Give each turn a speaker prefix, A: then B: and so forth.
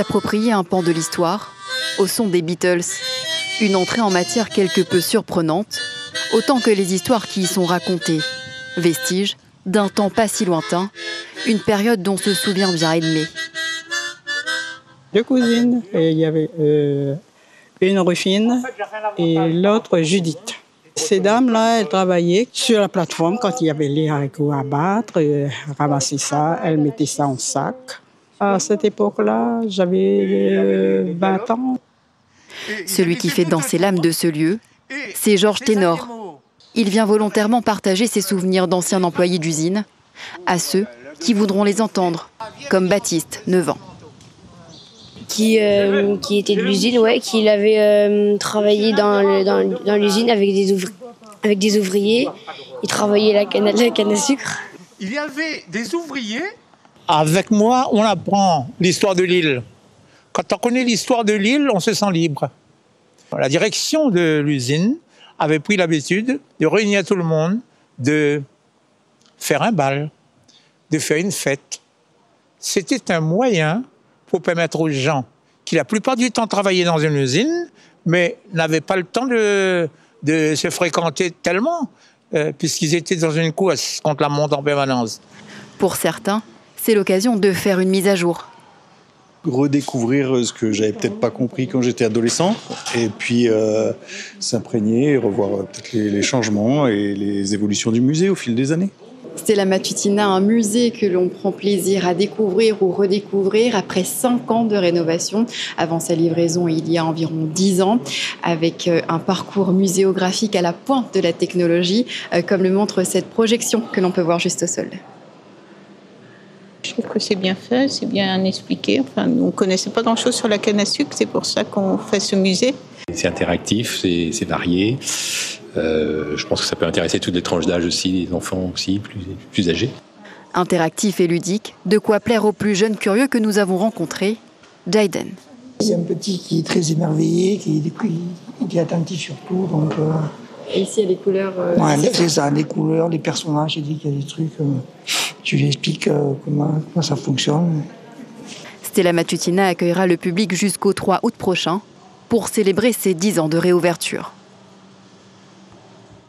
A: s'approprier un pan de l'histoire au son des Beatles. Une entrée en matière quelque peu surprenante, autant que les histoires qui y sont racontées. Vestiges d'un temps pas si lointain, une période dont se souvient bien Edmé.
B: 2 cousines, et il y avait une Rufine et l'autre Judith. Ces dames-là, elles travaillaient sur la plateforme quand il y avait les haricots à battre, ramassaient ça, elles mettaient ça en sac. À cette époque-là, j'avais 20 ans.
A: Celui qui fait danser l'âme de ce lieu, c'est Georges Ténor. Il vient volontairement partager ses souvenirs d'anciens employés d'usine à ceux qui voudront les entendre, comme Baptiste, 9 ans.
C: Qui était de l'usine, ouais, qu'il avait travaillé dans l'usine avec des ouvriers. Il travaillait la canne à sucre.
D: Il y avait des ouvriers.
E: Avec moi, on apprend l'histoire de l'île. Quand on connaît l'histoire de l'île, on se sent libre. La direction de l'usine avait pris l'habitude de réunir tout le monde, de faire un bal, de faire une fête. C'était un moyen pour permettre aux gens qui la plupart du temps travaillaient dans une usine, mais n'avaient pas le temps de se fréquenter tellement, puisqu'ils étaient dans une course contre la montre en permanence.
A: Pour certains, c'est l'occasion de faire une mise à jour.
F: Redécouvrir ce que j'avais peut-être pas compris quand j'étais adolescent, et puis s'imprégner et revoir peut-être les changements et les évolutions du musée au fil des années.
A: Stella Matutina, un musée que l'on prend plaisir à découvrir ou redécouvrir après 5 ans de rénovation. Avant sa livraison, il y a environ 10 ans, avec un parcours muséographique à la pointe de la technologie, comme le montre cette projection que l'on peut voir juste au sol.
G: Je trouve que c'est bien fait, c'est bien expliqué. Enfin, on ne connaissait pas grand-chose sur la canne à sucre, c'est pour ça qu'on fait ce musée.
H: C'est interactif, c'est varié. Je pense que ça peut intéresser toutes les tranches d'âge aussi, les enfants aussi, plus âgés.
A: Interactif et ludique, de quoi plaire aux plus jeunes curieux que nous avons rencontrés, Jaden.
I: C'est un petit qui est très émerveillé, qui est attentif surtout. Donc,
A: et ici, il y a les couleurs.
I: Ouais, c'est ça, les couleurs, les personnages, il dit qu'il y a des trucs. Tu lui expliques comment ça fonctionne.
A: Stella Matutina accueillera le public jusqu'au 3 août prochain pour célébrer ses 10 ans de réouverture.